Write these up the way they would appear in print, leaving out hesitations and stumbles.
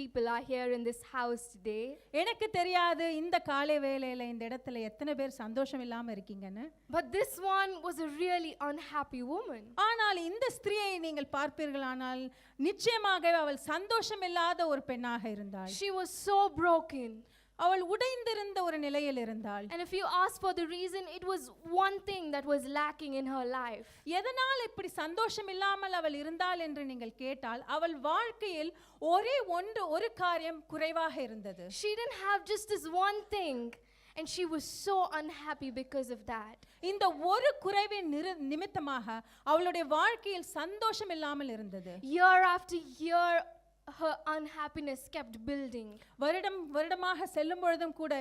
people are here in this house today. எனக்கு தெரியாது இந்த காலை வேளையில இந்த இடத்துல எத்தனை பேர் சந்தோஷம் இல்லாம இருக்கீங்கன்னு. But this one was a really unhappy woman. ஆனால் இந்த ஸ்திரியை நீங்கள் பார்ப்பீர்களானால் நிச்சயமாக அவள் சந்தோஷம் இல்லாத ஒரு பெண்ணாக இருந்தாள். She was so broken. அவள் உடைந்திருந்த ஒரு நிலையில் இருந்தாள். And if you ask for the reason, it was one thing that was lacking in her life. எதனால் இப்படி சந்தோஷம் இல்லாமல் அவள் இருந்தாள் என்று நீங்கள் கேட்டால் அவள் வாழ்க்கையில் ஒரு காரியம் குறைவாக இருந்தது. She didn't have just this one thing and she was so unhappy because of that. இந்த ஒரு குறைவின் நிமித்தமாக அவளுடைய வாழ்க்கையில் சந்தோஷம் இல்லாமல் இருந்தது. Year after year her unhappiness kept building. வருடமாக செல்லும் பொழுதும் கூட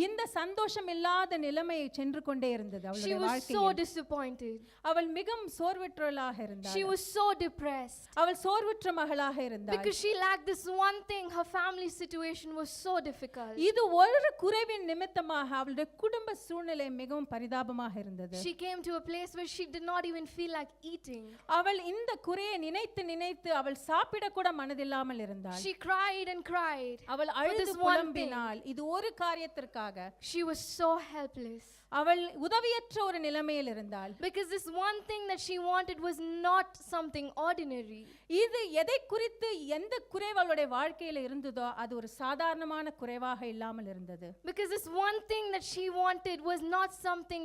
இந்த சந்தோஷம் இல்லாத நிலைமையை சென்று கொண்டே இருந்தது அவளுடைய வாழ்க்கையில். She was so disappointed. அவள் மிகவும் சோர்வுற்றவளாக இருந்தாள். She was so depressed. அவள் சோர்வுற்ற மகளாக இருந்தாள். Because she lacked this one thing, her family situation was so difficult. இது ஒரு குறைவின் நிமித்தமாக அவளுடைய குடும்ப சூழ்நிலை மிகவும் பரிதாபமாக இருந்தது. She came to a place where she did not even feel like eating. அவள் இந்த குறையை நினைத்து அவள் சாப்பிட கூட மனதில்லாமல் இருந்தாள். She cried and cried. அவள் அழுது புலம்பினாள் இது ஒரு காரியத்திற்காக. She was so helpless. அவள் உதவியற்ற ஒரு நிலைமையில் இருந்தாள். Because this one thing that she wanted was not something ordinary. இது எதை குறித்து எந்த குறைவு அவளுடைய வாழ்க்கையில் இருந்ததோ அது ஒரு சாதாரணமான குறைவாக இல்லாமல் இருந்தது. Because this one thing that she wanted was not something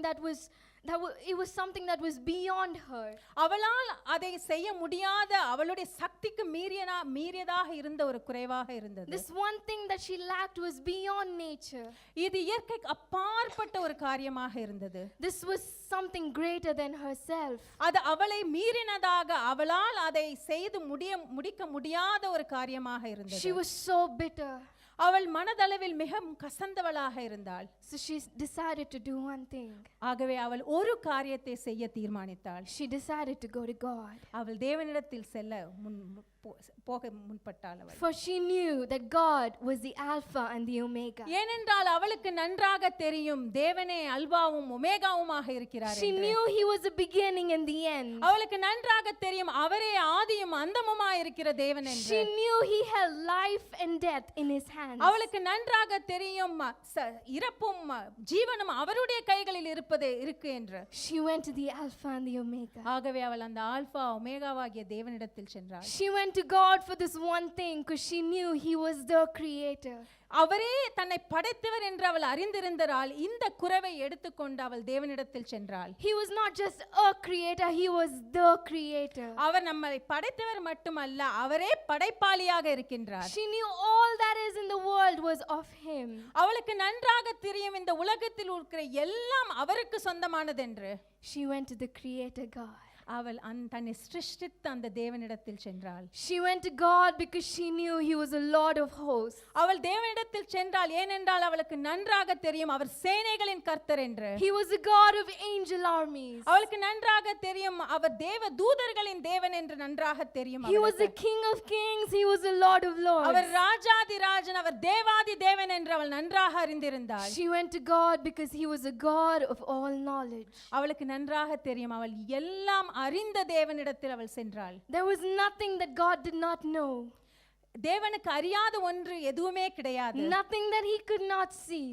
it was something that was beyond her. அவளால் அதை செய்ய முடியாத அவளுடைய சக்திக்கு மீறியதாக இருந்த ஒரு குறைவாக இருந்தது. This one thing that she lacked was beyond nature. இது இயற்கைக்கு அப்பாற்பட்ட ஒரு காரியமாக இருந்தது. This was something greater than herself. அது அவளை மீறினதாக அவளால் அதை செய்து முடிக்க முடியாத ஒரு காரியமாக இருந்தது. She was so bitter. அவள் மனதளவில் மிகவும் கசந்தவளாக இருந்தாள். So she decided to do one thing. ஆகவே அவள் ஒரு காரியத்தை செய்ய தீர்மானித்தாள். She decided to go to God. அவள் தேவனிடத்தில் செல்ல முன்பட்டாள். For she knew that God was the Alpha and the Omega. ஏனென்றால் அவளுக்கு நன்றாக தெரியும் தேவனே அல்பாவும் ஒமேகாவுமாக இருக்கிறார். She knew he was the beginning and the end. அவளுக்கு நன்றாக தெரியும் அவரே ஆதியும் அந்தமுமாய் இருக்கிற தேவன் என்று. She knew he held life and death in his hands. அவளுக்கு நன்றாக தெரியும் இறப்பும் ஜீவனும் அவருடைய கைகளில் இருக்கு என்று. She went to the Alpha and the Omega. ஆகவே அவள் அந்த ஆல்பா ஒமேகாவாகிய தேவனிடத்தில் சென்றாள். She went to God for this one thing because she knew he was the creator. அவரே தன்னை படைத்தவர் என்று அவள் அறிந்திருந்தால் இந்த குறைவை எடுத்துக்கொண்டு அவள் தேவனிடத்தில் சென்றாள். He was not just a creator, he was the creator. அவர் நம்மை படைத்தவர் மட்டுமல்ல அவரே படைப்பாளியாக இருக்கின்றார். She knew all that is in the world was of him. அவளுக்கு நன்றாக தெரியும் இந்த உலகத்தில் இருக்கிற எல்லாம் அவருக்கு சொந்தமானது என்று. She went to the creator God. அவள் தன்னை சிருஷ்டித்த அந்த தேவனிடத்தில் சென்றாள். She went to God because she knew he was a Lord of hosts. அவள் தேவனிடத்தில் சென்றாள் ஏனென்றால் அவளுக்கு நன்றாக தெரியும் அவர் சேனைகளின் கர்த்தர் என்று. He was a God of angel armies. அவளுக்கு நன்றாக தெரியும் அவர் தேவ தூதர்களின் தேவன் என்று நன்றாக தெரியும். He was the King of kings, he was the Lord of lords. அவர் ராஜாதி ராஜன் அவர் தேவாதி தேவன் என்று அவள் நன்றாக அறிந்திருந்தாள். She went to God because he was a God of all knowledge. அவளுக்கு நன்றாக தெரியும் அவள் எல்லாம் அறிந்த தேவனிடத்தில் அவள் சென்றாள். There was nothing that God did not know. தேவனுக்கு அறியாத ஒன்று எதுவுமே கிடையாது. Nothing that he could not see.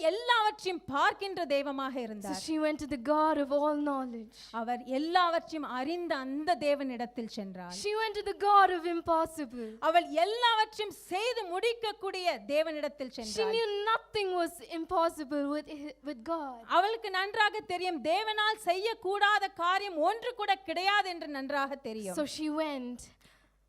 எல்லாவற்றையும் பார்க்கின்ற தெய்வமாக இருந்தார். So she went to the God of all knowledge. அவர் எல்லாவற்றையும் அறிந்த அந்த தேவனிடத்தில் சென்றாள். She went to the God of impossible. அவள் எல்லாவற்றையும் செய்து முடிக்கக்கூடிய தேவனிடத்தில் சென்றாள். She knew nothing was impossible with God. அவளுக்கு நன்றாக தெரியும் தேவனால் செய்யக்கூடாத காரியம் ஒன்று கூட கிடையாது என்று நன்றாக தெரியும். So she went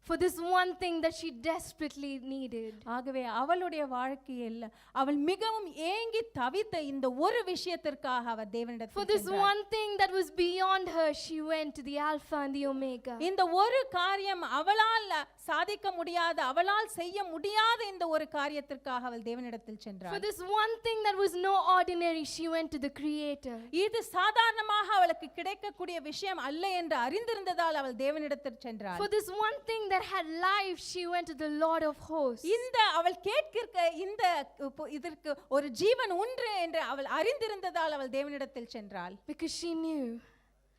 for this one thing that she desperately needed. ஆகவே அவளுடைய வாழ்க்கையில் அவள் மிகவும் ஏங்கி தவித்த இந்த ஒரு விஷயத்திற்காக அவள் தேவனிடத்தில் For this one thing that was beyond her, she went to the Alpha and the Omega. இந்த ஒரு காரியம் அவளால் சாதிக்க முடியாத அவளால் செய்ய முடியாத இந்த ஒரு காரியத்திற்காக அவள் தேவனிடத்தில் சென்றாள். For this one thing that was no ordinary, she went to the Creator. இது சாதாரணமாக அவளுக்கு கிடைக்கக்கூடிய விஷயம் அல்ல என்று அறிந்திருந்ததால் அவள் தேவனிடத்தில் சென்றாள். For this one thing that had life, she went to the Lord of hosts. இந்த அவள் கேட்கிற இந்த இதற்கு ஒரு ஜீவன் உண்டு என்று அவள் அறிந்திருந்ததால் அவள் தேவனிடத்தில் சென்றாள். Because she knew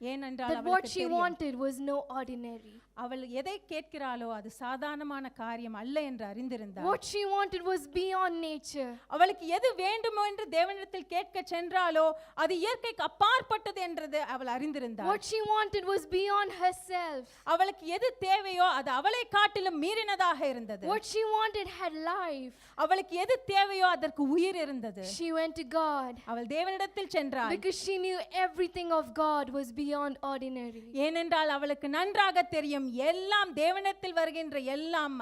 ஏனென்றால் that what அவளுக்கு she தெரியும் wanted was no ordinary. அவள் எதை கேட்கிறாளோ அது சாதாரணமான காரியம் அல்ல என்று அறிந்திருந்தாள். What she wanted was beyond nature. அவளுக்கு எது வேண்டுமோ என்று தேவனிடத்தில் கேட்க சென்றாலோ அது இயற்கைக்கு அப்பாற்பட்டது என்றது அவள் அறிந்திருந்தாள். What she wanted was beyond herself. அவளுக்கு எது தேவையோ அது அவளை காட்டிலும் மீறினதாக இருந்தது. What she wanted had life. அவளுக்கு எது தேவையோ அதற்கு உயிர் இருந்தது. She went to God அவள் தேவனிடத்தில் சென்றாள். because she knew everything of God was beyond ordinary. ஏனென்றால் அவளுக்கு நன்றாக தெரியும் எல்லாம் தேவனிடத்தில் வருகின்ற எல்லாம்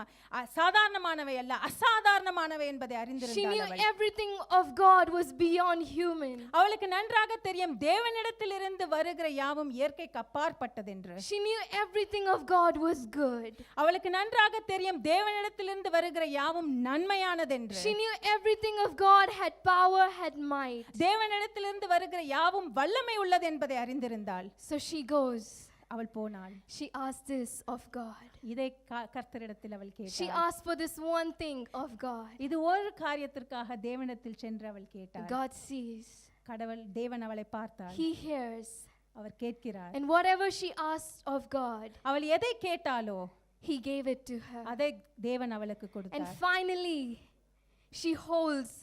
சாதாரணமானவை அல்ல அசாதாரணமானவை என்பதை அறிந்திருந்தாள். She knew everything of God was beyond human. அவளுக்கு நன்றாக தெரியும் தேவனிடத்திலிருந்து வருகிற யாவும் இயற்கைக்கு அப்பாற்பட்டது என்று. She knew everything of God was good. அவளுக்கு நன்றாக தெரியும் தேவனிடத்திலிருந்து வருகிற யாவும் நன்மையானது என்று. She knew everything of God had power, had might. தேவனிடத்திலிருந்து வருகிற யாவும் வல்லமை உள்ளது என்பதை அறிந்திருந்தாள். So she goes. அவள் போனாள். She asked this of God. இதை கர்த்தரிடத்தில் அவள் கேட்டாள். She asked for this one thing of God. இது ஒரு காரியத்திற்காக தேவனிடத்தில் சென்று அவள் கேட்டாள். God sees. கடவுள் தேவன் அவளை பார்த்தார். He hears. அவர் கேட்கிறார். And whatever she asked of God, அவள் எதை கேட்டாலோ He gave it to her. அதை தேவன் அவளுக்கு கொடுத்தார். And finally she holds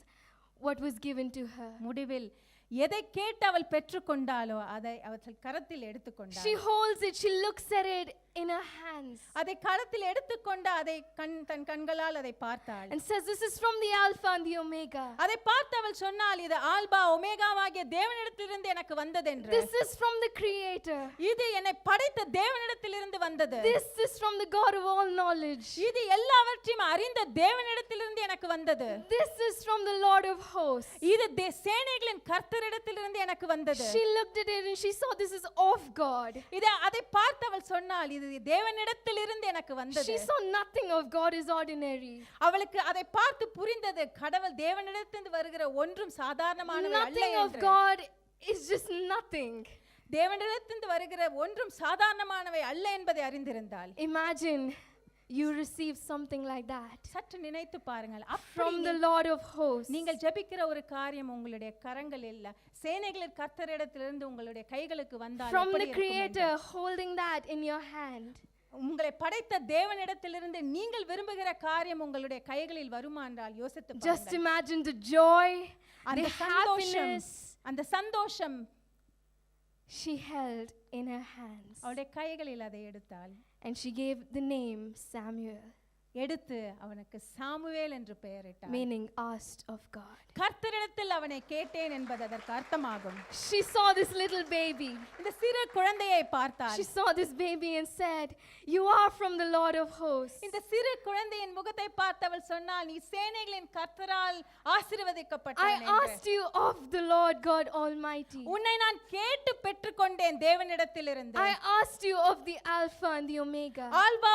what was given to her. முடிவில் எதை கேட்டு அவள் பெற்றுக்கொண்டாலோ அதை அவள் கரத்தில் எடுத்துக்கொண்டாள். She holds it, she looks at it in her hands. அதை கரத்தில் எடுத்துக்கொண்டு அதை தன் கண்களால் அதை பார்த்தாள். And says, this is from the Alpha and the Omega. அதை பார்த்து அவள் சொன்னாள் இது ஆல்பா ஒமேகாவாகிய தேவனிடத்திலிருந்து எனக்கு வந்தது என்று. This is from the Creator. இது என்னை படைத்த தேவனிடத்திலிருந்து வந்தது. This is from the God of all knowledge. இது எல்லாவற்றையும் அறிந்த தேவனிடத்திலிருந்து எனக்கு வந்தது. This is from the Lord of hosts. இது சேனைகளின் கர்த்தரிடத்திலிருந்து எனக்கு வந்தது. She looked at it and she saw this is of God. அதை பார்த்து அவள் சொன்னாள் இது தேவனிடத்திலிருந்து எனக்கு வந்தது. She saw nothing of God is ordinary. அவளுக்கு அதை பார்த்து புரிந்தது கடவுள் தேவனிடத்திலிருந்து வருகிற ஒன்றும் சாதாரணமானது அல்ல Nothing of என்று. God is just nothing. தேவனிடத்திலிருந்து வருகிற ஒன்றும் சாதாரணமானவை அல்ல என்பதை அறிந்திருந்தாள். Imagine you receive something like that சற்று நினைத்து பாருங்கள். from the Lord of hosts. நீங்கள் ஜெபிக்கிற ஒரு காரியம் உங்களுடைய கரங்களில் இல்ல சேனைகளின் கர்த்தரிடத்திலிருந்து உங்களுடைய கைகளுக்கு வந்தால் From the Creator holding that in your hand. உங்களை படைத்த தேவனிடத்திலிருந்து நீங்கள் விரும்புகிற காரியம் உங்களுடைய கைகளில் வருமா என்றால் யோசித்து பாருங்கள். Just imagine the joy, அந்த the சந்தோஷம், happiness அந்த சந்தோஷம் she held in her hands. அவளுடைய கைகளில் அதை எடுத்தாள். And she gave the name Samuel, எடுத்து அவனுக்கு சாமுவேல் என்று பெயரிட்டாள். meaning asked of God. கர்த்தரிடத்தில் அவனை கேட்டேன் என்பது அதற்கு அர்த்தமாகும். She saw this little baby. இந்த சிறு குழந்தையை பார்த்தாள். She saw this baby and said, you are from the Lord of hosts. இந்த சிறு குழந்தையின் முகத்தை பார்த்து அவள் சொன்னாள் நீ சேனைகளின் கர்த்தரால் ஆசீர்வதிக்கப்பட்டவள் I என்று. asked you of the Lord God Almighty. உன்னை நான் கேட்டு பெற்றுக்கொண்டேன் தேவனிடத்திலிருந்து. I asked you of the Alpha and the Omega. Alpha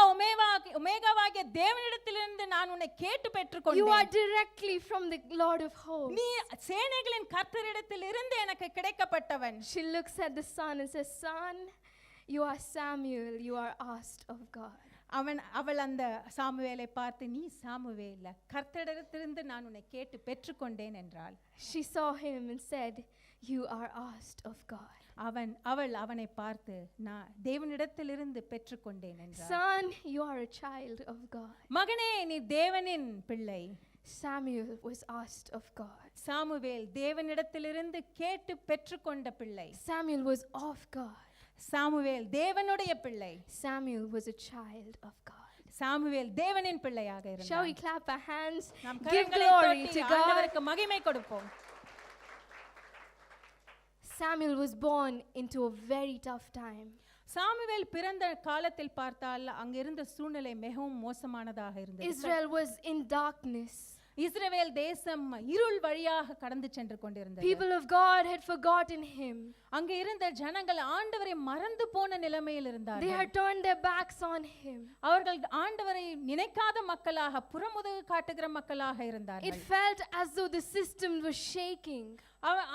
ஒமேகாவாகிய தேவனிடத்திலிருந்து நான் உன்னை கேட்டு பெற்றுக்கொண்டேன். You are directly from the Lord of hosts. நீ சேனைகளின் கர்த்தரிடத்திலிருந்து எனக்கு கிடைக்கப்பட்டவன். She looks at the son and says, son, you are Samuel, you are asked of God. அவள் அந்த சாமுவேலை பார்த்து நீ சாமுவேல் கர்த்தரிடத்திலிருந்து நான் உன்னை கேட்டு பெற்றுக்கொண்டேன் என்றாள். She saw him and said, you are asked of God. அவள் அவனை பார்த்து நான் தேவனிடத்திலிருந்து பெற்றுக்கொண்டேன் என்றாள். Son, you are a child of God. மகனே நீ தேவனின் பிள்ளை. Samuel was asked of God. Samuel தேவனிடத்திலிருந்து கேட்டு பெற்றுக்கொண்ட பிள்ளை. Samuel was of God. Samuel தேவனுடைய பிள்ளை. Samuel was a child of God. Samuel தேவனின் பிள்ளையாக இருந்தார். Shall we clap our hands? நாம் Give கரங்களை glory தட்டி to God. ஆண்டவருக்கு மகிமை கொடுப்போம். Samuel was born into a very tough time. Samuel பிறந்த காலத்தில் பார்த்தால் அங்கிருந்த சூழ்நிலை மிகவும் மோசமானதாக இருந்தது. Israel was in darkness. இஸ்ரவேல் தேசம் இருள் வழியாக கடந்து சென்று கொண்டிருந்தது. People of God had forgotten him. அங்கே இருந்த ஜனங்கள் ஆண்டவரை மறந்து போன நிலைமையில் They இருந்தார்கள். had turned their backs on him. அவர்கள் ஆண்டவரை நினைக்காத மக்களாக புறமுதுகு காட்டுகிற மக்களாக இருந்தார்கள். It felt as though the system was shaking.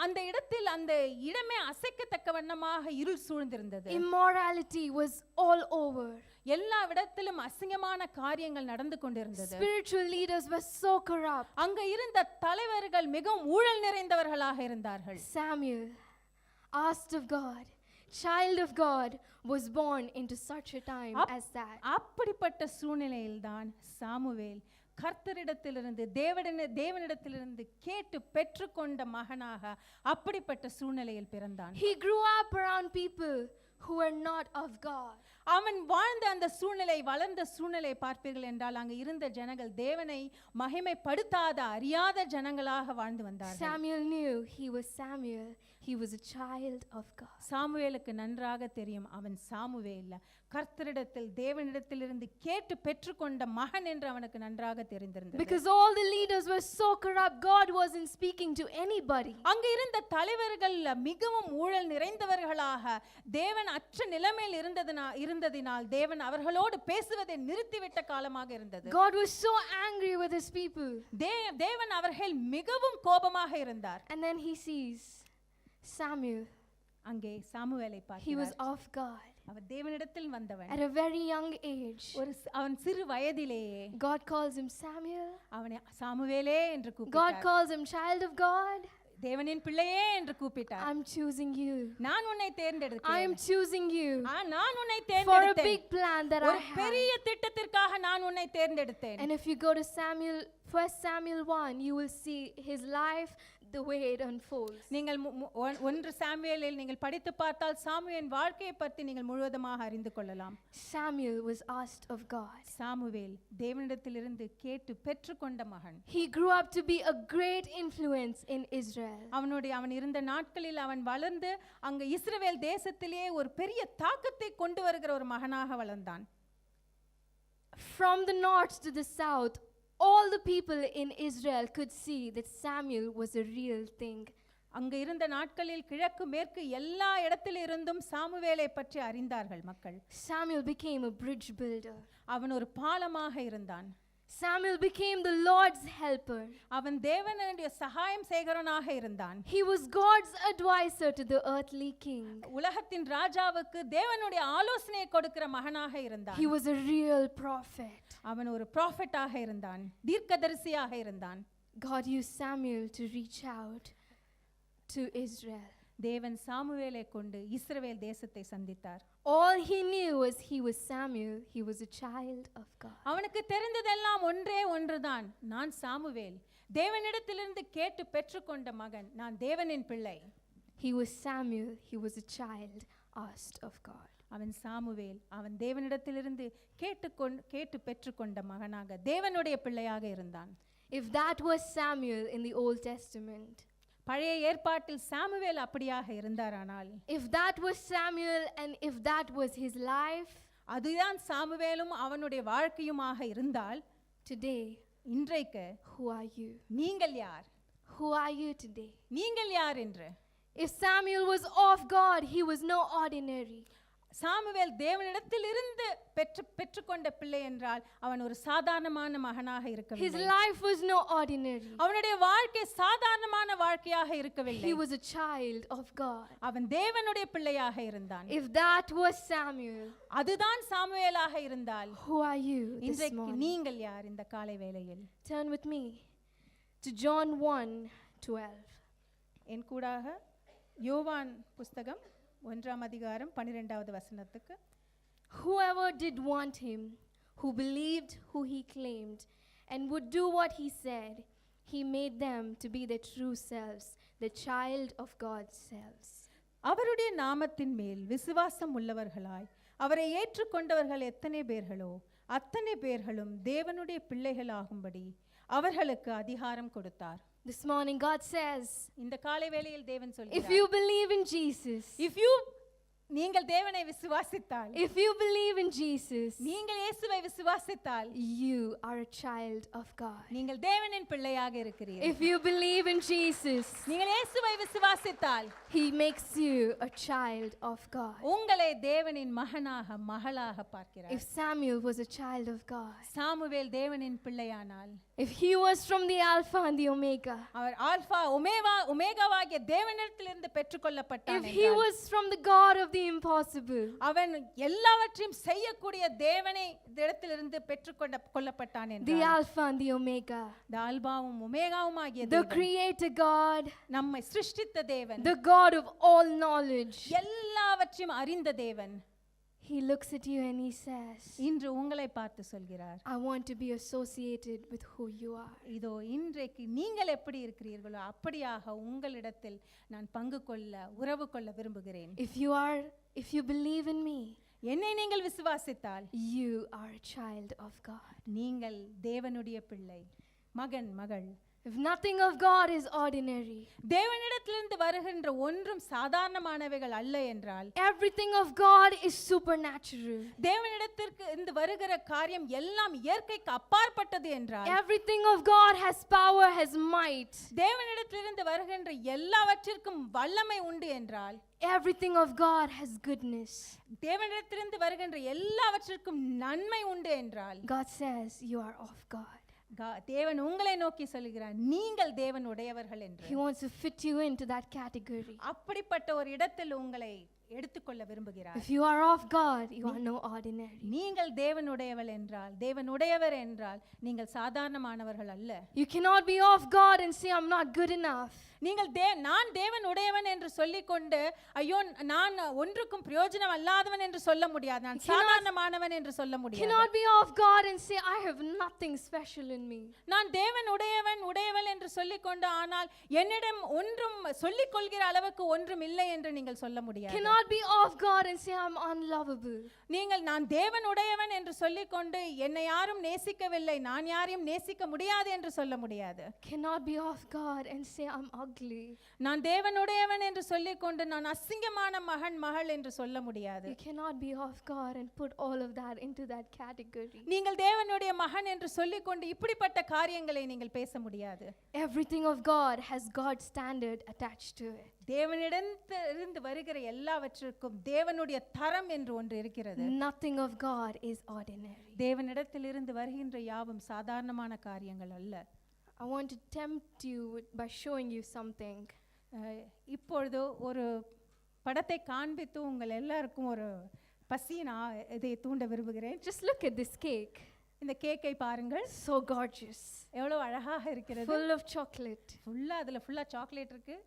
அந்த இடத்தில் அந்த இடமே அசைக்கத்தக்க வண்ணமாக இருள் சூழ்ந்திருந்தது. Immorality was all over. எல்லா இடத்திலும் அசிங்கமான காரியங்கள் நடந்து கொண்டிருந்தது. Spiritual leaders were so corrupt. அங்க இருந்த தலைவர்கள் மிகவும் ஊழல் நிறைந்தவர்களாக இருந்தார்கள். Samuel asked of God child of God was born into such a time as that. அப்படிப்பட்ட சூழ்நிலையில்தான் சாமுவேல் கர்த்தரிடத்திலிருந்து தேவனிடத்திலிருந்து கேட்டு பெற்றுக்கொண்ட மகனாக அப்படிப்பட்ட சூழ்நிலையில் பிறந்தான். He grew up around people who were not of God. அவன் வாழ்ந்த அந்த சூழ்நிலை, வளர்ந்த சூழ்நிலை பார்ப்பீர்கள் என்றால் அங்கு இருந்த ஜனங்கள் தேவனை மகிமைப்படுத்தாத அறியாத ஜனங்களாக வாழ்ந்து வந்தார்கள். Samuel knew he was Samuel. He was a child of God. சாமுவேலுக்கு நன்றாக தெரியும் அவன் சாமுவேல் கர்த்தரிடத்தில் தேவனிடத்திலிருந்து கேட்டு பெற்றுக்கொண்ட மகன் என்று அவனுக்கு நன்றாக தெரிந்திருந்தது. Because all the leaders were so corrupt, God wasn't speaking to anybody. அங்க இருந்த தலைவர்கள் மிகவும் ஊழல் நிறைந்தவர்களாக தேவன் அற்ற நிலைமையில் இருந்ததினால் தேவன் அவர்களோடு பேசுவதை நிறுத்திவிட்ட காலமாக இருந்தது. God was so angry with his people. தேவன் அவர்கள் மிகவும் கோபமாக இருந்தார். And then he sees Samuel. அங்கே சாமுவேலை பார்க்கிறார். He was of God. அவர் தேவனிடத்தில் வந்தவன். At a very young age, அவன் சிறு வயதிலேயே God calls him Samuel. அவனை சாமுவேலே என்று கூப்பிட்டார். God calls him child of God. தேவனின் பிள்ளையே என்று கூப்பிட்டார். I'm choosing you. நான் உன்னை தேர்ந்தெடுத்தேன். I am choosing you. நான் உன்னை for a தேர்ந்தெடுத்தேன். big plan that I ஒரு have. பெரிய திட்டத்திற்காக நான் உன்னை தேர்ந்தெடுத்தேன். And if you go to 1 Samuel 1, you will see his life, the way it unfolds. நீங்கள் 1 சாமுவேலில் நீங்கள் படித்து பார்த்தால் சாமுவேலின் வாழ்க்கையை பற்றி நீங்கள் முழுவதுமாக அறிந்து கொள்ளலாம். Samuel was asked of God. Samuel தேவனிடத்திலிருந்து கேட்டு பெற்றுக்கொண்ட மகன். He grew up to be a great influence in Israel. அவன் இருந்த நாட்களில் அவன் வளர்ந்து அங்க இஸ்ரவேல் தேசத்திலே ஒரு பெரிய தாக்கத்தை கொண்டு வருகிற ஒரு மகனாக வளர்ந்தான். From the north to the south, all the people in Israel could see that Samuel was a real thing. அங்க இருந்த நாட்களில் கிழக்கு மேற்கு எல்லா இடத்திலிருந்தும் சாமுவேலை பற்றி அறிந்தார்கள் மக்கள். Samuel became a bridge builder. அவன் ஒரு பாலமாக இருந்தான். Samuel became the Lord's helper. அவன் தேவனுடைய சகாயம் செய்கிறவனாக இருந்தான். He was God's advisor to the earthly king. உலகத்தின் ராஜாவுக்கு தேவனுடைய ஆலோசனை கொடுக்கிற மகனாக இருந்தான். He was a real prophet. அவன் ஒரு ப்ராஃபட்டாக இருந்தான், தீர்க்கதரிசியாக இருந்தான். God used Samuel to reach out to Israel. தேவன் சாமுவேலை கொண்டு இஸ்ரவேல் தேசத்தை சந்தித்தார். All he knew was he was Samuel. He was a child of God. அவனுக்கு தெரிந்ததெல்லாம் ஒன்றே ஒன்றுதான், நான் சாமுவேல், தேவனிடத்திலிருந்து கேட்டு பெற்றுக்கொண்ட மகன், நான் தேவனின் பிள்ளை. He was Samuel. He was a child asked of God. அவன் சாமுவேல், அவன் தேவனிடத்திலிருந்து கேட்டு பெற்றுக்கொண்ட மகனாக தேவனுடைய பிள்ளையாக இருந்தான். If that was Samuel in the Old Testament, பழைய ஏற்பாட்டில் சாமுவேல் அப்படியாக இருந்தாரானால், if that was Samuel and if that was his life, அதுதான் சாமுவேலும் அவனுடைய வாழ்க்கையுமாக இருந்தால், today, இன்றைக்கு who are you? நீங்கள் யார்? Who are you today? நீங்கள் யார் என்று? If Samuel was of God, he was no ordinary. Samuel தேவனிடத்திலிருந்து பெற்றுக்கொண்ட பிள்ளை என்றால் அவன் ஒரு சாதாரணமான மகனாக இருக்கவில்லை. His life was no ordinary. அவனுடைய வாழ்க்கை சாதாரணமான வாழ்க்கையாக இருக்கவில்லை. He was a child of God. அவன் தேவனுடைய பிள்ளையாக இருந்தான். If that was Samuel, அதுதான் சாமுவேலாக இருந்தால், who are you this இன்றைக்கு morning? நீங்கள் யார் இந்த காலை வேளையில்? Turn with me to John 1:12. என் கூடாக யோவான் புஸ்தகம் 1ஆம் அதிகாரம் 12வது வசனத்துக்கு. Whoever did want him, who believed who he claimed, and would do what he said, he made them to be their true selves, the child of God's selves. அவருடைய நாமத்தின் மேல் விசுவாசம் உள்ளவர்களாய் அவரை ஏற்றுக்கொண்டவர்கள் எத்தனை பேர்களோ அத்தனை பேர்களும் தேவனுடைய பிள்ளைகளாகும்படி அவர்களுக்கு அதிகாரம் கொடுத்தார். This morning God says, இந்த காலை வேளையில் தேவன் சொல்கிறார், if you believe in Jesus, நீங்கள் தேவனை விசுவாசித்தால், if you believe in Jesus, நீங்கள் இயேசுவை விசுவாசித்தால், you are a child of God. நீங்கள் தேவனின் பிள்ளையாக இருக்கிறீர்கள். If you believe in Jesus, நீங்கள் இயேசுவை விசுவாசித்தால், he makes you a child of God. உங்களை தேவனின் மகனாக மகளாக பார்க்கிறார். If Samuel was a child of God, Samuel தேவனின் பிள்ளையானால், if he was from the Alpha and the Omega, அவர் ஆல்பா ஒமேகாவாகிய தேவனிடத்திலிருந்து பெற்றுக்கொள்ளப்பட்டார். if he was from the God of the impossible. அவன் எல்லாவற்றையும் செய்யக்கூடிய தேவனை இடத்திலிருந்து கொள்ளப்பட்டான் The என்றால் Alpha and the Omega. இந்த ஆல்பாவும் ஒமேகாவும் ஆகிய The தேவன், Creator God. நம்மை சிருஷ்டித்த தேவன், The God of all knowledge. எல்லாவற்றையும் அறிந்த தேவன் He looks at you and he says, இன்று உங்களை பார்த்து சொல்கிறார், I want to be associated with who you are. இதோ இன்றைக்கு நீங்கள் எப்படி இருக்கிறீர்களோ அப்படியாக உங்களிடத்தில் நான் பங்கு கொள்ள உறவு கொள்ள விரும்புகிறேன். If you believe in me, என்னை நீங்கள் விசுவாசித்தால் you are a child of God. நீங்கள் தேவனுடைய பிள்ளை, மகன், மகள். If nothing of God is ordinary, தேவனிடத்திலிருந்து வருகின்ற ஒன்றும் சாதாரணமானவைகள் அல்ல என்றால், everything of God is supernatural. தேவனிடத்திற்கு இருந்து வருகிற காரியம் எல்லாம் இயற்கைக்கு அப்பாற்பட்டது என்றால், everything of God has power, has might. தேவனிடத்திலிருந்து வருகின்ற எல்லாவற்றிற்கும் வல்லமை உண்டு என்றால், everything of God has goodness. தேவனிடத்திலிருந்து வருகின்ற எல்லாவற்றிற்கும் நன்மை உண்டு என்றால், God says you are of God. தேவன் உங்களை நோக்கி சொல்கிறார், நீங்கள் தேவன் உடையவர்கள் என்று. He wants to fit you into that category. அப்படிப்பட்ட ஒரு இடத்தில் உங்களை எடுத்துக்கொள்ள விரும்புகிறார். If you are of God, you are no ordinary. நீங்கள் தேவனுடையவள் என்றால், தேவனுடையவர் என்றால் நீங்கள் சாதாரணமானவர்கள் அல்ல. You cannot be of God and say I'm not good enough. நீங்கள் நான் தேவன் உடையவன் என்று சொல்லிக்கொண்டு ஐயோ நான் ஒன்றுக்கும் பிரயோஜனம் அல்லாதவன் என்று சொல்ல முடியாது, நான் சாதாரணமானவன் என்று சொல்ல முடியாது. Cannot be of God and say I have nothing special in me. நான் தேவன் உடையவள் என்று சொல்லிக்கொண்டு ஆனால் என்னிடம் ஒன்றும் சொல்லிக் கொள்கிற அளவுக்கு ஒன்றும் இல்லை என்று நீங்கள் சொல்ல முடியாது. Cannot be of God and say I'm unlovable. நீங்கள் நான் தேவன் உடையவன் என்று சொல்லிக்கொண்டு என்னை யாரும் நேசிக்கவில்லை, நான் யாரையும் நேசிக்க முடியாது என்று சொல்ல முடியாது. Cannot be of God and say I'm ugly. நான் தேவனுடையவன் என்று சொல்லிக்கொண்டு நான் அசிங்கமான மகன், மகள் என்று சொல்ல முடியாது. You cannot be of God and put all of that into that category. நீங்கள் தேவனுடைய மகன் என்று சொல்லிக்கொண்டு இப்படிப்பட்ட காரியங்களை நீங்கள் பேச முடியாது. Everything of God has God's standard attached to it. தேவனிடத்திலிருந்து வருகிற எல்லாவற்றிற்கும் தேவனுடைய தரம் என்று ஒன்று இருக்கிறது. Nothing of God is ordinary. தேவனிடத்திலிருந்து வருகின்ற யாவும் சாதாரணமான காரியங்கள் அல்ல. I want to tempt you by showing you something. இப்பொழுது ஒரு படத்தை காண்பித்து உங்கள் எல்லாருக்கும் ஒரு பசியை இதை தூண்ட விரும்புகிறேன். Just look at this cake. இந்த கேக்கை பாருங்கள். So gorgeous. எவ்வளவு அழகாக இருக்கிறது. Full of chocolate. ஃபுல்லா சாக்லேட் இருக்கு.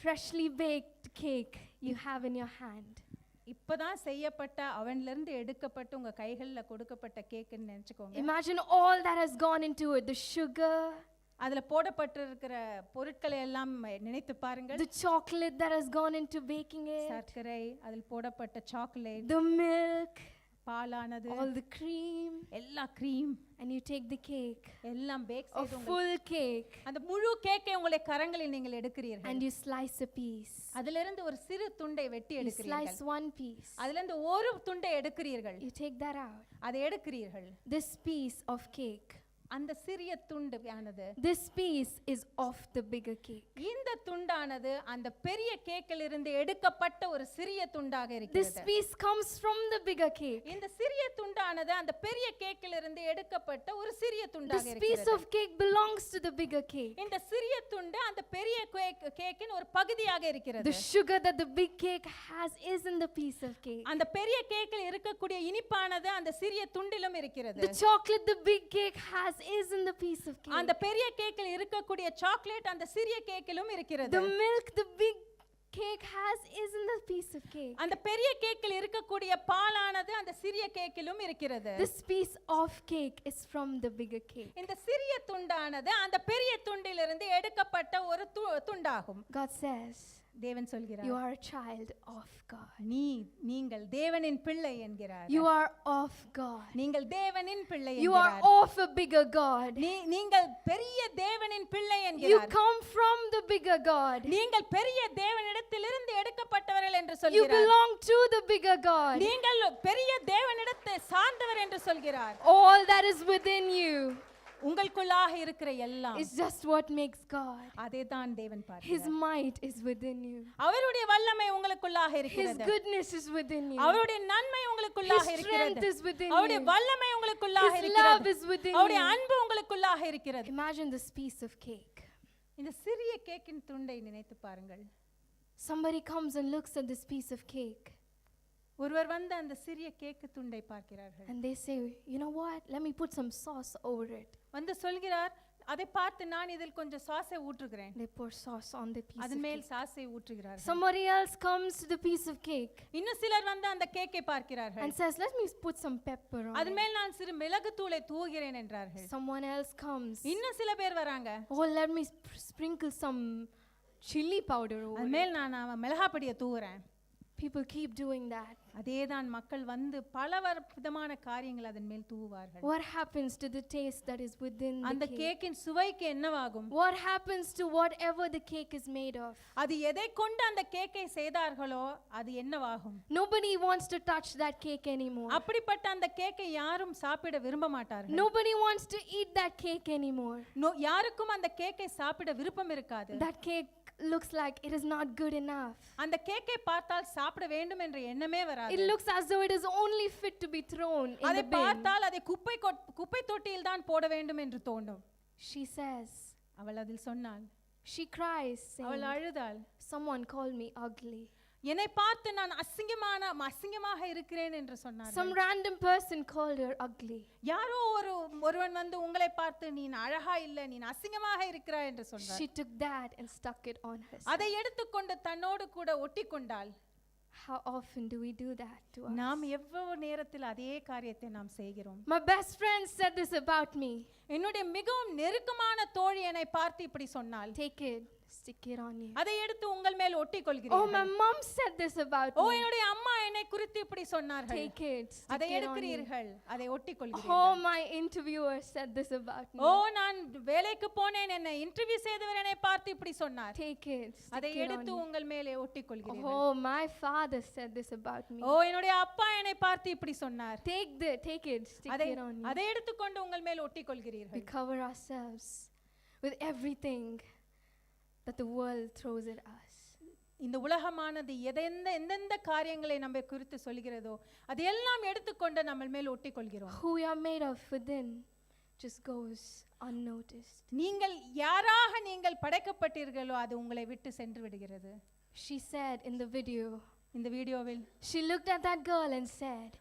Freshly baked cake you have in your hand. இப்பதான் செய்யப்பட்ட அவன்ல எடுக்கப்பட்டு உங்க கைகள்ல கொடுக்கப்பட்ட கேக்னு நினைச்சுக்கோங்க. Imagine all that has gone into it, the sugar, அதுல போடப்பட்டிருக்கிற பொருட்களை எல்லாம் நினைத்து பாருங்கள். the chocolate that has gone into baking it, சர்க்கரை, அதில் போடப்பட்ட chocolate, the milk, பாலானது, all the cream, எல்லா cream, and you take the cake, எல்லாம் பேக் a செய்து full cake, அந்த முழு கேக்கை உங்களுடைய கரங்களில் நீங்கள் எடுக்கிறீர்கள். and you slice a piece. அதிலிருந்து ஒரு சிறு துண்டை வெட்டி You எடுக்கிறீர்கள். slice one piece. அதிலிருந்து ஒரு துண்டை எடுக்கிறீர்கள். You take that out. அதை எடுக்கிறீர்கள். This piece of cake, அந்த சிறிய துண்டு ஆனது, this piece is of the bigger cake. இந்த துண்டானது அந்த பெரிய கேக்கில் இருந்து எடுக்கப்பட்ட ஒரு சிறிய துண்டாக This இருக்கிறது. piece comes from the bigger cake. இந்த சிறிய துண்டானது அந்த பெரிய கேக்கில் இருந்து எடுக்கப்பட்ட ஒரு சிறிய துண்டாக This piece இருக்கிறது. of cake belongs to the bigger cake. இந்த சிறிய துண்டு அந்த பெரிய கேக்கின் ஒரு பகுதியாக இருக்கிறது. The sugar that the big cake has is in the piece of cake. அந்த பெரிய கேக்கில் இருக்கக்கூடிய இனிப்பானது அந்த சிறிய துண்டிலும் இருக்கிறது. The chocolate the big cake has is in the piece of cake. அந்த பெரிய கேக்கில் இருக்கக்கூடிய சாக்லேட் அந்த சிறிய கேக்கிலும் இருக்கிறது. The milk the big cake has is in the piece of cake. அந்த பெரிய கேக்கில் இருக்கக்கூடிய பாலானது அந்த சிறிய கேக்கிலும் இருக்கிறது. This piece of cake is from the bigger cake. இந்த சிறிய துண்டானது அந்த பெரிய துண்டிலிருந்து எடுக்கப்பட்ட ஒரு துண்டாகும். God says, தேவன் சொல்கிறார், you are a child of God. நீங்கள் தேவனின் பிள்ளை என்கிறார். You are of God. நீங்கள் தேவனின் பிள்ளை You are என்கிறார். of a bigger God. நீங்கள் பெரிய தேவனின் பிள்ளை You என்கிறார். come from the bigger God. நீங்கள் பெரிய தேவனிடத்திலிருந்து எடுக்கப்பட்டவர்கள் என்று You சொல்கிறார். belong to the bigger God. நீங்கள் பெரிய தேவனிடத்தை சார்ந்தவர் என்று சொல்கிறார். All that is within you உங்களுக்குள்ளாக இருக்கிற எல்லாம் is just what makes God. அதேதான் தேவன் His பார்க்கிறார். might is within you. அவருடைய வல்லமை உங்களுக்குள்ளாக His இருக்கிறது. goodness is within you. அவருடைய நன்மை உங்களுக்குள்ளாக His இருக்கிறது. strength is within அவருடைய you. வல்லமை உங்களுக்குள்ளாக His இருக்கிறது. love is within அவருடைய you. அன்பு உங்களுக்குள்ளாக இருக்கிறது. Imagine this piece of cake. இந்த சிறிய கேக்கின் துண்டை நினைத்து பாருங்கள். Somebody comes and looks at this piece of cake. ஒருவர் வந்து அந்த சிறிய கேக்கு துண்டை பார்க்கிறார்கள். And they say, you know what? Let me put some sauce over it. வந்து சொல்கிறார், அதை பார்த்து நான் இதில் கொஞ்சம் சாஸை ஊற்றுகிறேன். They pour sauce on the piece அதன் of மேல் cake. சாஸை ஊற்றுகிறார்கள். Somebody else comes to the piece of cake இன்னும் சிலர் வந்து அந்த கேக்கை பார்க்கிறார்கள். and says, let me put some pepper on அதன் it. மேல் நான் சிறு மிளகு தூளை தூவுகிறேன் என்றார்கள். Someone else comes. இன்னும் சில பேர் வராங்க. Oh, let me sprinkle some chili powder over அதன் it. மேல் நான் மிளகாப்பொடியை தூவுறேன். People keep doing that. அதேதான் மக்கள் வந்து பல விதமான காரியங்கள் அதன் மேல் தூவுவார்கள். What happens to the taste that is within அந்த the cake? கேக்கின் சுவைக்கு என்னவாகும்? What happens to whatever the cake is made of? அது எதை கொண்டு அந்த கேக்கை செய்தார்களோ அது என்னவாகும்? Nobody wants to touch that cake anymore. அப்படிப்பட்ட அந்த கேக்கை யாரும் சாப்பிட விரும்ப மாட்டார்கள். Nobody wants to eat that cake anymore. யாருக்கும் அந்த கேக்கை சாப்பிட விருப்பம் இருக்காது. That cake looks like it is not good enough. அந்த கேக்கை பார்த்தால் சாப்பிட வேண்டும் என்ற எண்ணமே வராது. It looks as though it is only fit to be thrown in அதை the bin. பார்த்தால் அதை குப்பை தொட்டியில் தான் போட வேண்டும் என்று தோன்றும். She says, அவள் அதில் சொன்னாள். she cries அவள் saying, அழுதாள். someone called me ugly. என்னை பார்த்து நான் அசிங்கமாக இருக்கிறேன் என்று சொன்னார். Some random person called her ugly. யாரோ ஒருவன் வந்து உங்களை பார்த்து நீ அழகா இல்ல, நீ அசிங்கமாக இருக்கிறாய் என்று சொன்னார். She took that and stuck it on herself. அதை எடுத்துக்கொண்டு தன்னோடு கூட ஒட்டிக்கொண்டாள். How often do we do that to us? நாம் எவ்வளவு நேரத்தில் அதே காரியத்தை நாம் செய்கிறோம். My best friend said this about me. என்னுடைய மிகவும் நெருக்கமான தோழி என்னை பார்த்து இப்படி சொன்னாள். Take it, stick it on you. அதை எடுத்து உங்கள் மேல் ஒட்டிக்கொள்கிறீர்கள். Oh, my mom said this about O, me. என்னுடைய அம்மா என்னை குறித்து இப்படி சொன்னார்கள். Take it, அதை stick it on you. எடுக்கிறீர்கள், அதை ஒட்டிக்கொள்கிறீர்கள். Oh, my interviewer said this about me. ஓ, நான் வேலைக்கு போனேன், என்னை இன்டர்வியூ செய்தவர் என்னை பார்த்து இப்படி சொன்னார். Take it, அதை stick it எடுத்து on you. உங்கள் மேலே ஒட்டிக்கொள்கிறீர்கள். Oh, my father said this about me. ஓ, என்னுடைய அப்பா என்னை பார்த்து இப்படி சொன்னார். Take it, stick அதை it on you. அதை எடுத்துக்கொண்டு உங்கள் மேல் ஒட்டிக்கொள்கிறீர்கள். We cover ourselves with everything that the world throws at us. இந்த உலகமானது எந்தெந்த காரியங்களை நம்ம குறித்து சொல்கிறதோ அதையெல்லாம் எடுத்துக்கொண்டு நம்ம மேல் ஒட்டிக்கொள்கிறோம். Who we are made of within just goes unnoticed. நீங்கள் யாராக நீங்கள் படைக்கப்பட்டீர்களோ அது உங்களை விட்டு சென்று விடுகிறது. She said in the video, இந்த வீடியோவில் she looked at that girl and said,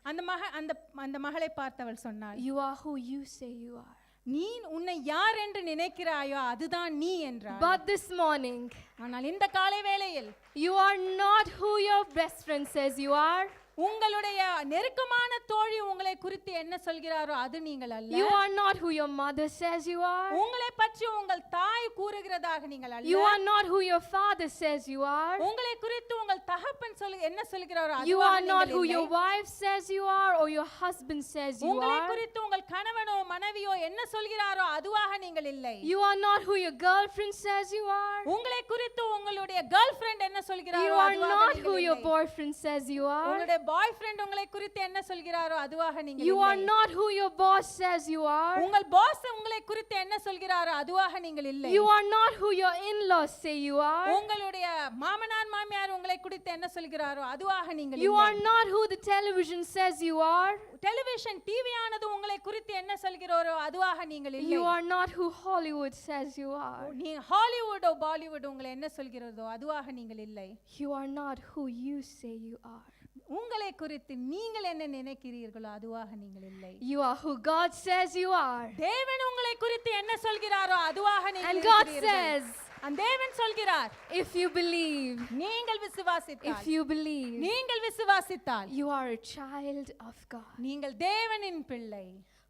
அந்த மகளை பார்த்தவள் சொன்னாள், you are who you say you are. நீ உன்னை யார் என்று நினைக்கிறாயோ அதுதான் நீ என்றாள். But this morning, ஆனால் இந்த காலை வேளையில் you are not who your best friend says you are. உங்களுடைய நெருக்கமான தோழி உங்களை குறித்து என்ன சொல்கிறாரோ அது நீங்கள் அல்ல. You are not who your mother says you are. உங்களை பற்றி உங்கள் தாய் கூறுகிறதாக நீங்கள் அல்ல. You are not who your father says you are. உங்களை குறித்து உங்கள் தகப்பன் என்ன சொல்கிறாரோ You அதுவாக are not நீங்கள் who இல்லை. your wife says you are or your husband says you உங்களை are. குறித்து உங்கள் கணவனோ மனைவியோ என்ன சொல்கிறாரோ அதுவாக நீங்கள் இல்லை. You are not who your girlfriend says you are. உங்களை குறித்து உங்களுடைய கேர்ள்ஃபிரெண்ட் என்ன சொல்கிறாரோ You are அதுவாக not நீங்கள் who your இல்லை. boyfriend says you are. உங்களுடைய பாய்ஃபிரெண்ட் உங்களை குறித்து என்ன சொல்கிறாரோ அதுவாக நீங்கள் You are இல்லை. not who your boss says you are. உங்கள் பாஸ் உங்களை குறித்து என்ன சொல்கிறாரோ அதுவாக நீங்கள் இல்லை. You are not who your in-laws say you are. உங்களுடைய மாமனார் மாமியார் உங்களை குறித்து என்ன சொல்கிறாரோ அதுவாக நீங்கள் You இல்லை. are not who the television says you are. Television TV ஆனது உங்களை குறித்து என்ன சொல்கிறாரோ அதுவாக நீங்கள் இல்லை. You are not who Hollywood says you are. நீ ஹாலிவுட் பாலிவுட் உங்களை என்ன சொல்கிறதோ அதுவாக நீங்கள் இல்லை. You are not who you say you are. உங்களை குறித்து நீங்கள் என்ன நினைக்கிறீர்களோ அதுவாக நீங்கள் இல்லை. You are who God says you are. தேவன் உங்களை குறித்து என்ன சொல்கிறாரோ அதுவாக நீங்கள் And God இருக்கிறீர்கள். says, அந்த தேவன் சொல்கிறார், if you believe, நீங்கள் விசுவாசித்தால், if you believe, நீங்கள் விசுவாசித்தால் you are a child of God. நீங்கள் தேவனின் பிள்ளை.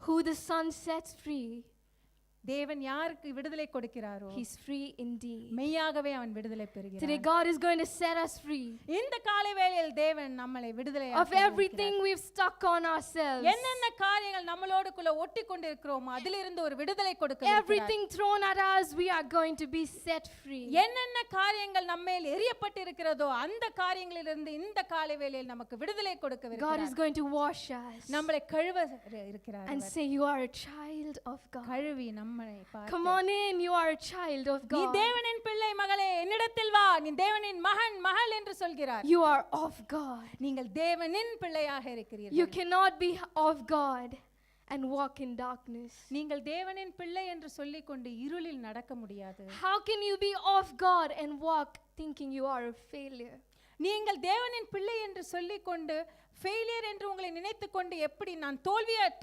Who the Son sets free, தேவன் யாருக்கு விடுதலை கொடுக்கிறாரோ He's free indeed. மெய்யாகவே அவன் விடுதலை Today பெறுகிறார். God is going to set us free இந்த காலை வேளையில் தேவன் நம்மை விடுதலை of everything we've stuck on ourselves. என்னென்ன காரியங்கள் நம்மளோடுக்குள்ள ஒட்டிக்கொண்டு இருக்கிறோமோ அதிலிருந்து ஒரு விடுதலை கொடுக்க Everything thrown at us, we are going to be set free. என்னென்ன காரியங்கள் நம்மேல் எரியப்பட்டு இருக்கிறதோ அந்த காரியங்களிலிருந்து இந்த காலை வேளையில் நமக்கு விடுதலை கொடுக்க God is இருக்கிறார். going to wash us நம்மளை கழுவ இருக்கிறார். and say, you are a child of God. கழுவி நம்மை Come on in, you are a child of நீ God. தேவனின் பிள்ளை மகளே என்னிடத்தில் வா, நீ தேவனின் மகன் மகள் என்று சொல்கிறார். You are of God. நீங்கள் தேவனின் பிள்ளையாக You இருக்கிறீர்கள். cannot be of God and walk in darkness. நீங்கள் தேவனின் பிள்ளை என்று சொல்லிக்கொண்டு இருளில் நடக்க முடியாது. How can you be of God and walk thinking you are a failure. நீங்கள் தேவனின் பிள்ளை என்று சொல்லிக்கொண்டு ஃபெயிலியர் என்று உங்களை நினைத்துக்கொண்டு எப்படி நான்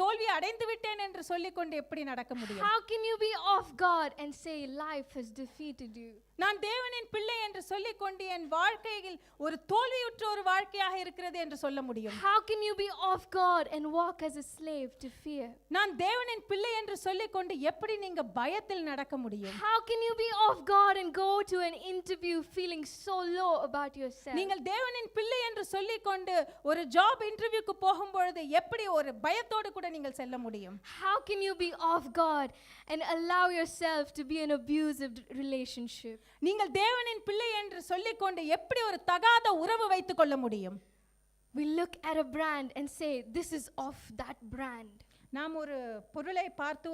தோல்வி அடைந்து விட்டேன் என்று சொல்லிக்கொண்டு எப்படி நடக்க முடியும்? How can you be of God and say life has defeated you? நான் தேவனின் பிள்ளை என்று சொல்லிக்கொண்டு என் வாழ்க்கையில் ஒரு தோல்வியுற்ற ஒரு வாழ்க்கையாக இருக்கிறது என்று சொல்ல முடியும்? How can you be of God and walk as a slave to fear? நான் தேவனின் பிள்ளை என்று சொல்லிக்கொண்டு எப்படி நீங்க பயத்தில் நடக்க முடியும்? How can you be of God and go to an interview feeling so low about yourself? நீங்கள் தேவனின் பிள்ளை என்று சொல்லிக்கொண்டு ஒரு ஜாப் இன்டர்வியூக்கு போகும்பொழுது எப்படி ஒரு பயத்தோடு கூட நீங்கள் செல்ல முடியும்? How can you be of God and allow yourself to be in an abusive relationship? நீங்கள் தேவனின் பிள்ளை என்று சொல்லிக்கொண்டு எப்படி ஒரு தகாத உறவு வைத்துக் கொள்ள முடியும்? We look at a brand and say this is of that brand. நாம் ஒரு பொருளை பார்த்து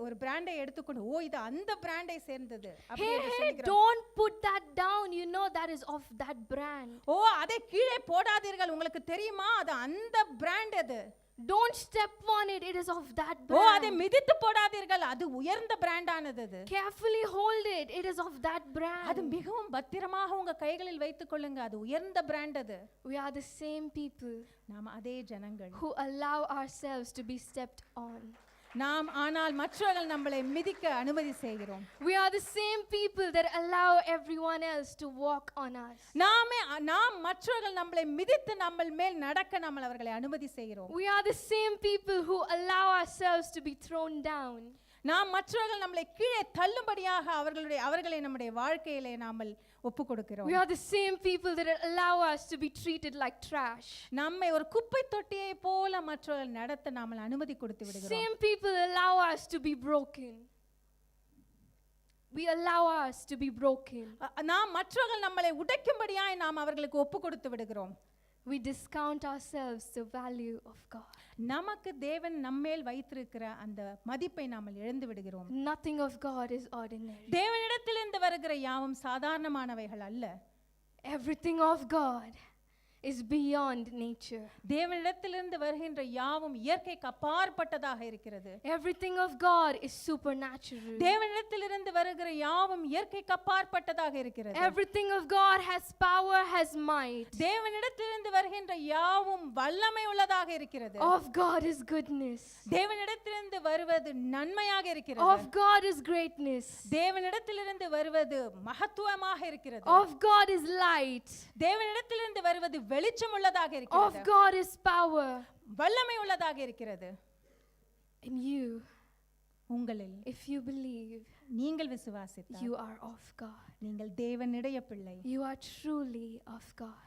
ஒரு பிராண்டை எடுத்துக்கொண்டு ஓ இது அந்த பிராண்டை சேர்ந்தது அப்படி என்று Hey, சொல்கிறோம். don't put that down. You know that is of that brand. ஓ அதை கீழே போடாதீர்கள், உங்களுக்கு தெரியுமா அது அந்த பிராண்ட் அது. Don't step on it. It is of that ஓ அதை brand. மிதித்து போடாதீர்கள், அது உயர்ந்த பிராண்டானது அது. Carefully hold it. It is of that அது brand. மிகவும் பத்திரமாக உங்க கைகளில் வைத்துக் கொள்ளுங்க, அது உயர்ந்த பிராண்ட் அது. We are the same people நாம் அதே ஜனங்கள். who allow ourselves to be stepped on. நாம் ஆனால் மற்றவர்கள் நம்மளை மிதிக்க அனுமதி செய்கிறோம். We are the same people that allow everyone else to walk on us. நாம் மற்றவர்கள் நம்மளை மிதித்து நம்ம மேல் நடக்க நம்ம அவர்களை அனுமதி செய்கிறோம். We are the same people who allow ourselves to be thrown down. நாம் மற்றவர்கள் நம்மளை கீழே தள்ளும்படியாக அவர்களை நம்முடைய வாழ்க்கையிலே நாமல் ஒப்பு கொடுக்கிறோம். We are the same people that allow us to be treated like trash. நம்மை ஒரு குப்பை தொட்டியை போல மற்றவர்கள் நடத்த நாமல் அனுமதி கொடுத்து விடுகிறோம். Same people allow us to be broken. We allow us to be broken. நாம் மற்றவர்கள் நம்மளை உடைக்கும்படியாய் நாம் அவர்களுக்கு ஒப்பு கொடுத்து விடுகிறோம். We discount ourselves the value of God. நமக்கு தேவன் நம்மேல் வைத்திருக்கிற அந்த மதிப்பை நாம் இழந்து விடுகிறோம். Nothing of God is ordinary. தேவனிடத்திலிருந்து வருகிற யாவும் சாதாரணமானவைகள் அல்ல. Everything of God is beyond nature. தேவனிடத்திலிருந்து வருகின்ற யாவும் இயற்கைக்கு அப்பாற்பட்டதாக இருக்கிறது. Everything of God is supernatural. தேவனிடத்திலிருந்து வருகிற யாவும் இயற்கைக்கு அப்பாற்பட்டதாக இருக்கிறது. Everything of God has power, has might. தேவனிடத்திலிருந்து வருகின்ற யாவும் வல்லமை உள்ளதாக இருக்கிறது. Of God is goodness. தேவனிடத்திலிருந்து வருவது நன்மையாக இருக்கிறது. Of God is greatness. தேவனிடத்திலிருந்து வருவது மகத்துவமாக இருக்கிறது. Of God is light. தேவனிடத்திலிருந்து வருவது வெளிச்சம் உள்ளதாக இருக்கிறது. Of God is power. வல்லமை உள்ளதாக இருக்கிறது. In you, உங்களில் if you believe, நீங்கள் விசுவாசித்தால் you are of God. நீங்கள் தேவனுடைய பிள்ளை. You are truly of God.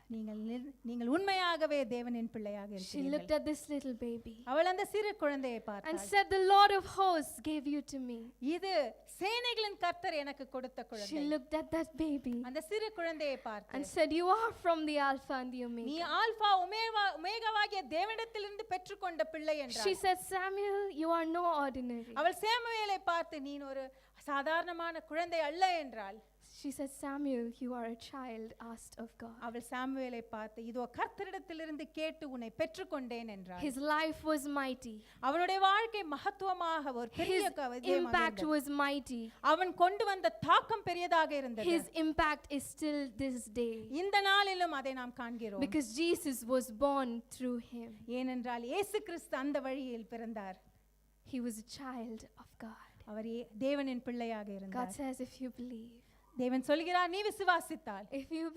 நீங்கள் உண்மையாகவே தேவனின் பிள்ளையாக She இருக்கிறீர்கள். looked at this little baby அவள் அந்த சிறு குழந்தையை and பார்த்தாள். said, "The Lord of hosts gave you to me." இது சேனைகளின் கர்த்தர் எனக்கு கொடுத்த She குழந்தை. looked at that baby அந்த சிறு குழந்தையை பார்த்து and said, "You are from the Alpha and the நீ Omega." ஆல்பா ஒமேகாவாகிய தேவனிடத்திலிருந்து பெற்றுக்கொண்ட பிள்ளை She என்றாள். said, "Samuel, you are no ordinary." அவள் சாமுவேலை பார்த்து நீ ஒரு சாதாரணமான குழந்தை அல்ல என்றாள். She said, "Samuel, you are a child asked of God." அவள் சாமுவேலை பார்த்து இதோ கர்த்தரிடத்திலிருந்து கேட்டு உன்னை பெற்றுக்கொண்டேன் என்றாள். His life was mighty. அவனுடைய வாழ்க்கை மகத்துவமாக ஒரு பெரிய His impact was mighty. அவன் கொண்டு வந்த தாக்கம் பெரியதாக இருந்தது. His impact is still this day. இந்த நாளிலும் அதை நாம் காண்கிறோம். Because Jesus was born through him. ஏனென்றால் இயேசு கிறிஸ்து அந்த வழியில் பிறந்தார். He was a child of God. அவர் தேவனின் பிள்ளையாக God இருந்தார். says, if you believe, தேவன் சொல்கிறார் நீ விசுவாசித்தால் if you